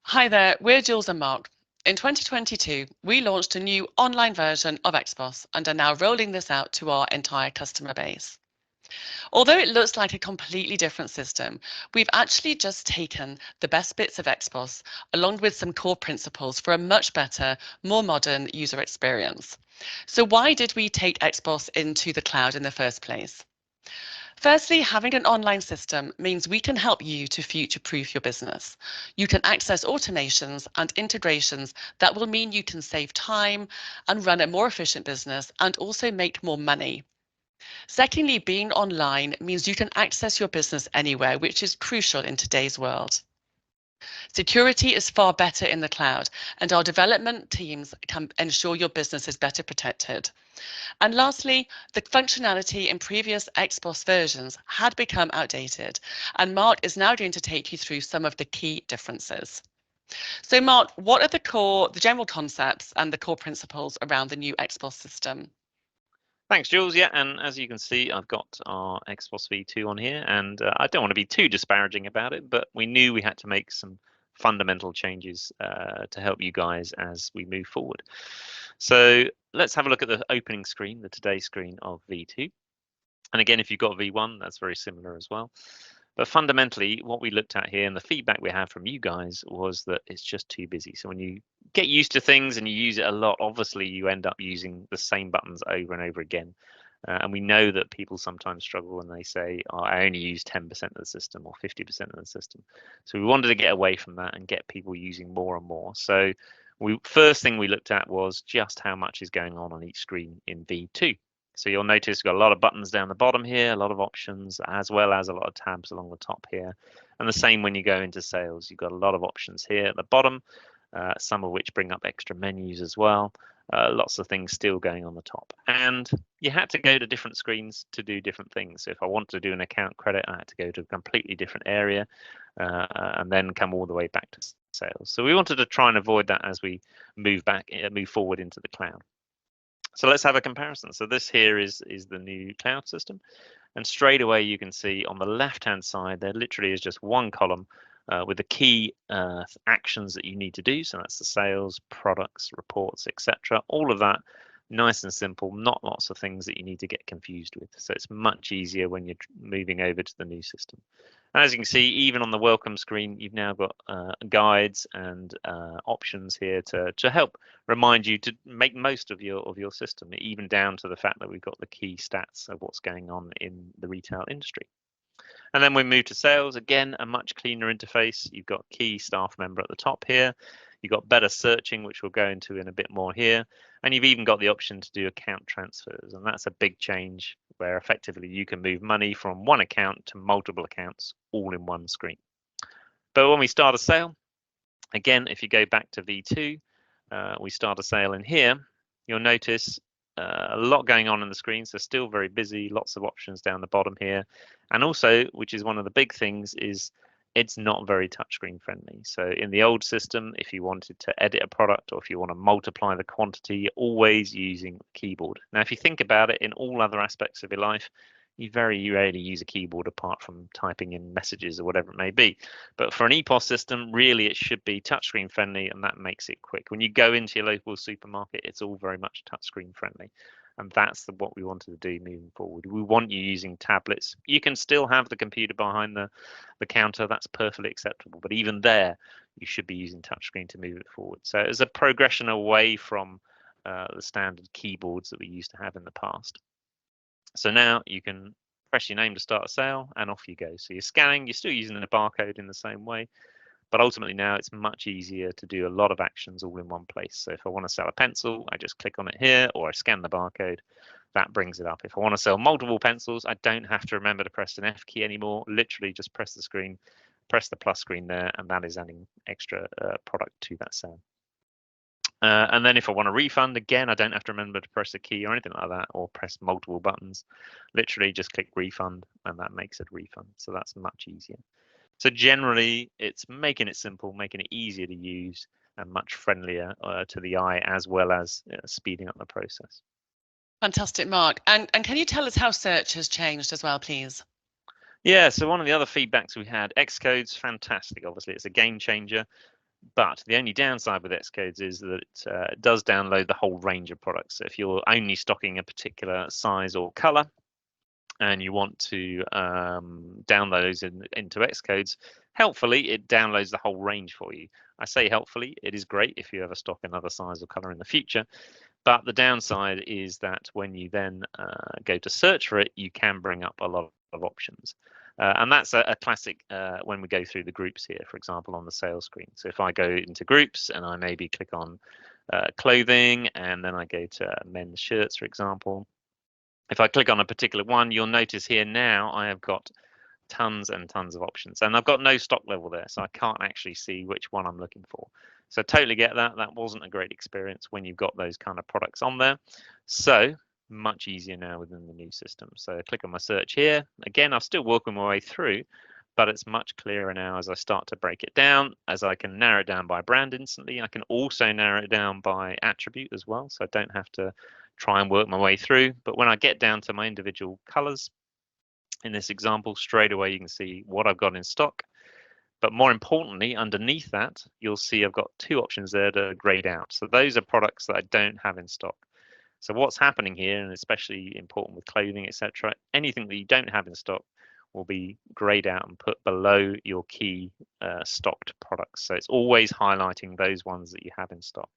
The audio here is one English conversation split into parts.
Hi there, we're Jules and Mark. In 2022, we launched a new online version of Xpos and are now rolling this out to our entire customer base. Although it looks like a completely different system, we've actually just taken the best bits of Xpos along with some core principles for a much better, more modern user experience. So why did we take Xpos into the cloud in the first place? Firstly, having an online system means we can help you to future-proof your business. You can access automations and integrations that will mean you can save time and run a more efficient business and also make more money. Secondly, being online means you can access your business anywhere, which is crucial in today's world. Security is far better in the cloud, and our development teams can ensure your business is better protected. And lastly, the functionality in previous Xpos versions had become outdated, and Mark is now going to take you through some of the key differences. So Mark, what are the general concepts and the core principles around the new Xpos system? Thanks, Jules. Yeah, and as you can see, I've got our Xpos V2 on here, and I don't want to be too disparaging about it, but we knew we had to make some fundamental changes to help you guys as we move forward. So let's have a look at the opening screen, the today screen of V2. And again, if you've got V1, that's very similar as well. But fundamentally, what we looked at here and the feedback we had from you guys was that it's just too busy. So when you get used to things and you use it a lot, obviously you end up using the same buttons over and over again. And we know that people sometimes struggle when they say, oh, I only use 10% of the system or 50% of the system. So we wanted to get away from that and get people using more and more. So first thing we looked at was just how much is going on each screen in V2. So you'll notice we've got a lot of buttons down the bottom here, a lot of options, as well as a lot of tabs along the top here. And the same when you go into sales, you've got a lot of options here at the bottom, some of which bring up extra menus as well. Lots of things still going on the top. And you had to go to different screens to do different things. So if I wanted to do an account credit, I had to go to a completely different area and then come all the way back to sales. So we wanted to try and avoid that as we move forward into the cloud. So let's have a comparison. So this here is the new cloud system. And straight away, you can see on the left-hand side, there literally is just one column with the key actions that you need to do. So that's the sales, products, reports, etc. All of that nice and simple, not lots of things that you need to get confused with. So it's much easier when you're moving over to the new system. And as you can see, even on the welcome screen, you've now got guides and options here to help remind you to make most of your system, even down to the fact that we've got the key stats of what's going on in the retail industry. And then we move to sales, again, a much cleaner interface. You've got key staff member at the top here. You've got better searching, which we'll go into in a bit more here. And you've even got the option to do account transfers. And that's a big change where effectively you can move money from one account to multiple accounts all in one screen. But when we start a sale, again, if you go back to V2, we start a sale in here, you'll notice a lot going on the screen, so still very busy, lots of options down the bottom here. And also, which is one of the big things, is it's not very touchscreen friendly. So in the old system, if you wanted to edit a product or if you want to multiply the quantity, you're always using a keyboard. Now, if you think about it, in all other aspects of your life, you very rarely use a keyboard apart from typing in messages or whatever it may be. But for an EPOS system, really it should be touchscreen friendly, and that makes it quick. When you go into your local supermarket, it's all very much touchscreen friendly. And that's what we wanted to do moving forward. We want you using tablets. You can still have the computer behind the counter. That's perfectly acceptable. But even there, you should be using touchscreen to move it forward. So it's a progression away from the standard keyboards that we used to have in the past. So now you can press your name to start a sale and off you go. So you're scanning, you're still using the barcode in the same way, but ultimately now it's much easier to do a lot of actions all in one place. So if I want to sell a pencil, I just click on it here, or I scan the barcode, that brings it up. If I want to sell multiple pencils, I don't have to remember to press an F key anymore. Literally just press the screen, press the plus screen there, and that is adding extra product to that sale. And then if I want a refund, again, I don't have to remember to press a key or anything like that, or press multiple buttons. Literally just click refund, and that makes it refund. So that's much easier. So generally, it's making it simple, making it easier to use, and much friendlier to the eye, as well as speeding up the process. Fantastic, Mark. And can you tell us how search has changed as well, please? Yeah, so one of the other feedbacks we had, Xcode's fantastic. Obviously, it's a game changer. But the only downside with Xcodes is that it does download the whole range of products. So if you're only stocking a particular size or color, and you want to download those into Xcodes, helpfully, it downloads the whole range for you. I say helpfully, it is great if you ever stock another size or color in the future, but the downside is that when you then go to search for it, you can bring up a lot of options. And that's a classic when we go through the groups here, for example, on the sales screen. So if I go into groups and I maybe click on clothing, and then I go to men's shirts, for example, if I click on a particular one, you'll notice here now I have got tons and tons of options, and I've got no stock level there, so I can't actually see which one I'm looking for. So totally get that. That wasn't a great experience when you've got those kind of products on there. So much easier now within the new system. So click on my search here. Again, I'm still working my way through, but it's much clearer now as I start to break it down, as I can narrow it down by brand instantly. I can also narrow it down by attribute as well, so I don't have to try and work my way through. But when I get down to my individual colors, in this example, straight away you can see what I've got in stock. But more importantly, underneath that, you'll see I've got two options there to grayed out. So those are products that I don't have in stock. So what's happening here, and especially important with clothing, etc., anything that you don't have in stock will be grayed out and put below your key stocked products. So it's always highlighting those ones that you have in stock.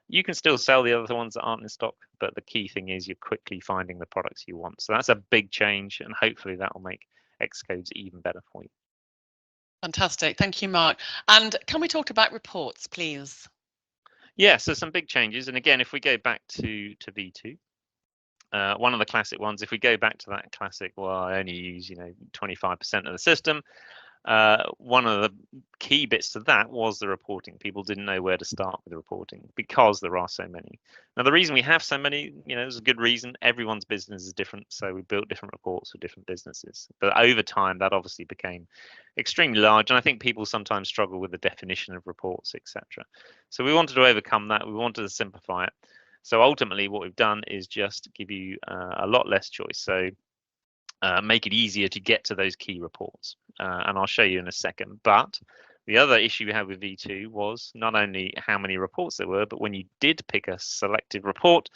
You can still sell the other ones that aren't in stock, but the key thing is you're quickly finding the products you want. So that's a big change, and hopefully that will make Xcodes even better for you. Fantastic. Thank you, Mark. And can we talk about reports, please? Yeah, so some big changes. And again, if we go back to V2, one of the classic ones, if we go back to that classic, well, I only use 25% of the system. One of the key bits to that was the reporting. People didn't know where to start with the reporting because there are so many. Now, the reason we have so many, there's a good reason. Everyone's business is different, so we built different reports for different businesses. But over time, that obviously became extremely large, and I think people sometimes struggle with the definition of reports, etc. So we wanted to overcome that. We wanted to simplify it. So ultimately, what we've done is just give you a lot less choice. So make it easier to get to those key reports. And I'll show you in a second. But the other issue we had with V2 was not only how many reports there were, but when you did pick a selected report,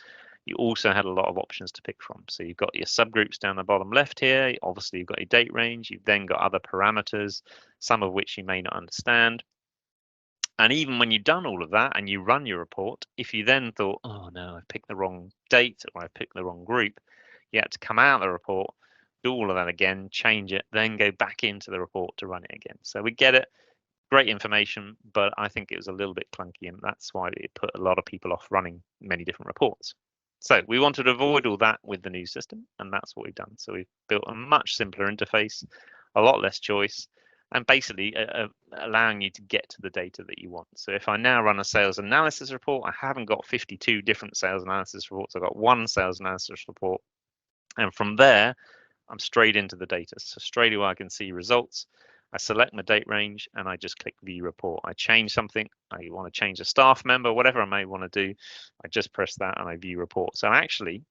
you also had a lot of options to pick from. So you've got your subgroups down the bottom left here. Obviously, you've got your date range. You've then got other parameters, some of which you may not understand. And even when you've done all of that and you run your report, if you then thought, oh no, I've picked the wrong date or I've picked the wrong group, you had to come out of the report, do all of that again, change it, then go back into the report to run it again. So we get it, great information, but I think it was a little bit clunky, and that's why it put a lot of people off running many different reports. So we wanted to avoid all that with the new system, and that's what we've done. So we've built a much simpler interface, a lot less choice, and basically allowing you to get to the data that you want. So if I now run a sales analysis report, I haven't got 52 different sales analysis reports. I've got one sales analysis report. And from there, I'm straight into the data. So straight away, I can see results. I select my date range and I just click view report. I change something. I want to change a staff member, whatever I may want to do. I just press that and I view report. So actually,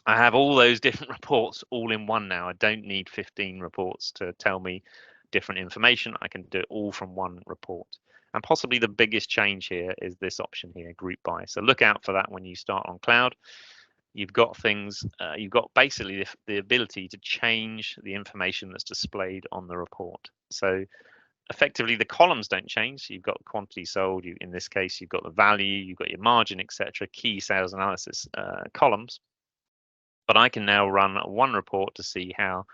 I have all those different reports all in one now. I don't need 15 reports to tell me different information. I can do it all from one report. And possibly the biggest change here is this option here, group by. So look out for that when you start on cloud. You've got things, you've got basically the ability to change the information that's displayed on the report. So effectively the columns don't change. So you've got quantity sold, in this case, you've got the value, you've got your margin, etc., key sales analysis columns. But I can now run one report to see how,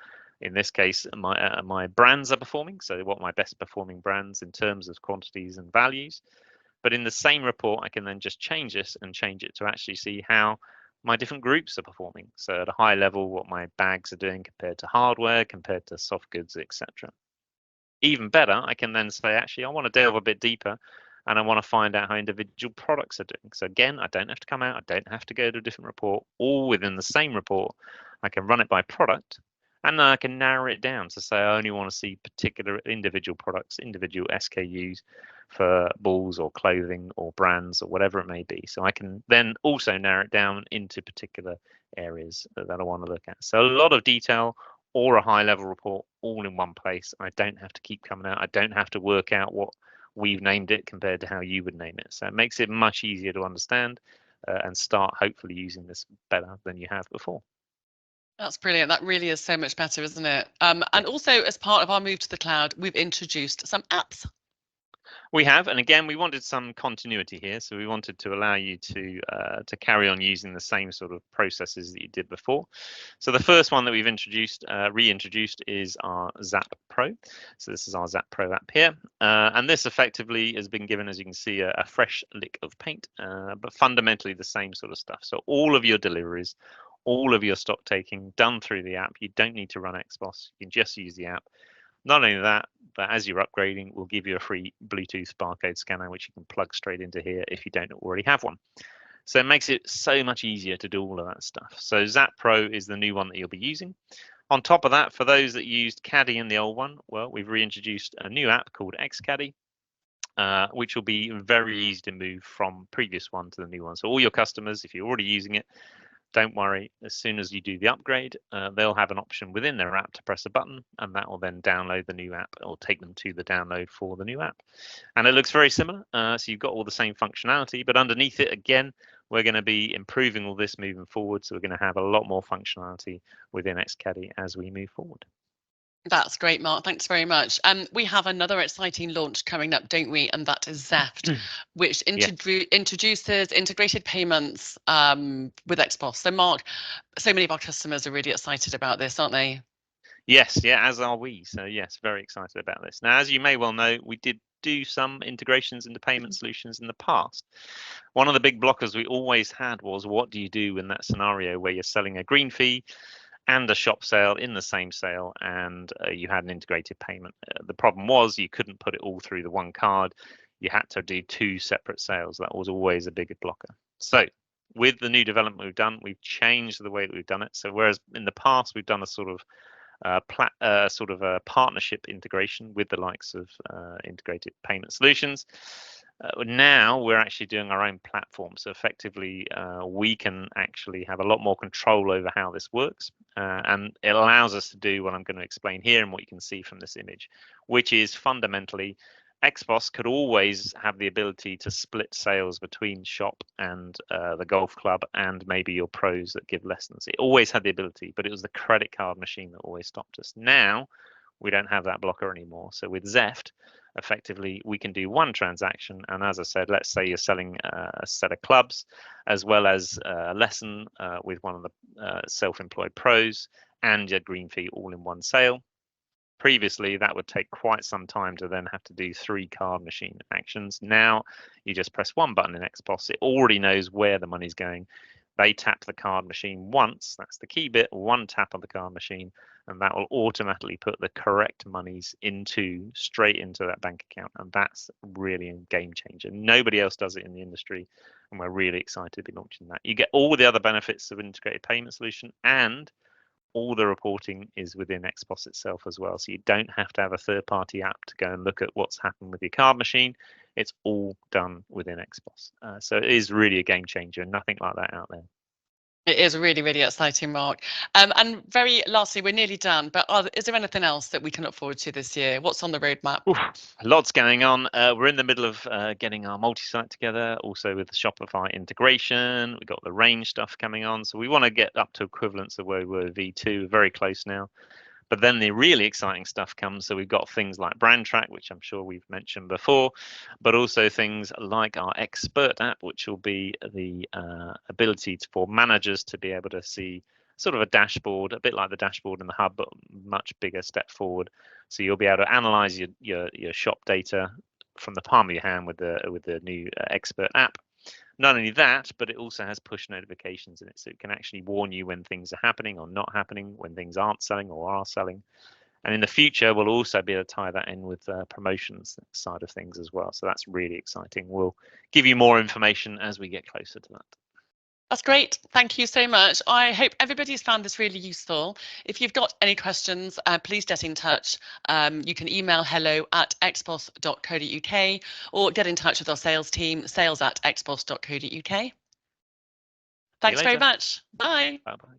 in this case, my brands are performing. So what my best performing brands in terms of quantities and values. But in the same report, I can then just change this and change it to actually see how my different groups are performing. So at a high level, what my bags are doing compared to hardware, compared to soft goods, etc. Even better, I can then say, actually, I want to delve a bit deeper and I want to find out how individual products are doing. So again, I don't have to come out, I don't have to go to a different report, all within the same report. I can run it by product, and then I can narrow it down to say I only want to see particular individual products, individual SKUs for balls or clothing or brands or whatever it may be. So I can then also narrow it down into particular areas that I want to look at. So a lot of detail or a high level report all in one place. I don't have to keep coming out. I don't have to work out we've named it compared to how you would name it. So it makes it much easier to understand and start hopefully using this better than you have before. That's brilliant. That really is so much better, isn't it? And also, as part of our move to the cloud, we've introduced some apps. We have, and again, we wanted some continuity here, so we wanted to allow you to carry on using the same sort of processes that you did before. So the first one that we've reintroduced is our Zap Pro. So this is our Zap Pro app here, and this effectively has been given, as you can see, a fresh lick of paint, but fundamentally the same sort of stuff. So all of your deliveries, all of your stock taking done through the app. You don't need to run Xpos. You can just use the app. Not only that, but as you're upgrading, we'll give you a free Bluetooth barcode scanner, which you can plug straight into here if you don't already have one. So it makes it so much easier to do all of that stuff. So Zap Pro is the new one that you'll be using. On top of that, for those that used Caddy in the old one, well, we've reintroduced a new app called Xcaddy, which will be very easy to move from previous one to the new one. So all your customers, if you're already using it, don't worry, as soon as you do the upgrade, they'll have an option within their app to press a button, and that will then download the new app or take them to the download for the new app. And it looks very similar. So you've got all the same functionality, but underneath it, again, we're going to be improving all this moving forward. So we're going to have a lot more functionality within Xcaddy as we move forward. That's great, Mark. Thanks very much. We have another exciting launch coming up, don't we? And that is Zeft, which introduces integrated payments with Xpos. So, Mark, so many of our customers are really excited about this, aren't they? Yes, yeah, as are we. So yes, very excited about this. Now, as you may well know, we did do some integrations into payment solutions in the past. One of the big blockers we always had was, what do you do in that scenario where you're selling a green fee and a shop sale in the same sale, and you had an integrated payment? The problem was you couldn't put it all through the one card. You had to do two separate sales. That was always a bigger blocker. So with the new development we've done, we've changed the way that we've done it. So whereas in the past we've done a sort of a partnership integration with the likes of integrated payment solutions. Now we're actually doing our own platform. So effectively, we can actually have a lot more control over how this works. And it allows us to do what I'm going to explain here and what you can see from this image, which is fundamentally Xpos could always have the ability to split sales between shop and the golf club and maybe your pros that give lessons. It always had the ability, but it was the credit card machine that always stopped us. Now we don't have that blocker anymore. So with Zeft, effectively, we can do one transaction. And as I said, let's say you're selling a set of clubs as well as a lesson with one of the self-employed pros and your green fee all in one sale. Previously, that would take quite some time to then have to do 3 card machine actions. Now you just press one button in Xpos. It already knows where the money's going. They tap the card machine once. That's the key bit. One tap on the card machine, and that will automatically put the correct monies straight into that bank account. And that's really a game changer. Nobody else does it in the industry, and we're really excited to be launching that. You get all the other benefits of integrated payment solution, and all the reporting is within Xpos itself as well. So you don't have to have a third-party app to go and look at what's happened with your card machine. It's all done within Xpos. So it is really a game changer, and nothing like that out there. It is really, really exciting, Mark. And very lastly, we're nearly done, but is there anything else that we can look forward to this year? What's on the roadmap? Oof, lots going on. We're in the middle of getting our multi-site together, also with the Shopify integration. We've got the range stuff coming on. So we want to get up to equivalence of where we were V2. We're very close now. But then the really exciting stuff comes. So we've got things like Brand Track, which I'm sure we've mentioned before, but also things like our Expert app, which will be the ability for managers to be able to see sort of a dashboard, a bit like the dashboard in the hub, but much bigger step forward. So you'll be able to analyze your shop data from the palm of your hand with the new Expert app. Not only that, but it also has push notifications in it, so it can actually warn you when things are happening or not happening, when things aren't selling or are selling. And in the future, we'll also be able to tie that in with promotions side of things as well. So that's really exciting. We'll give you more information as we get closer to that. That's great. Thank you so much. I hope everybody's found this really useful. If you've got any questions, please get in touch. You can email hello@xpos.co.uk or get in touch with our sales team, sales@xpos.co.uk. Thanks very much. Bye. Bye-bye.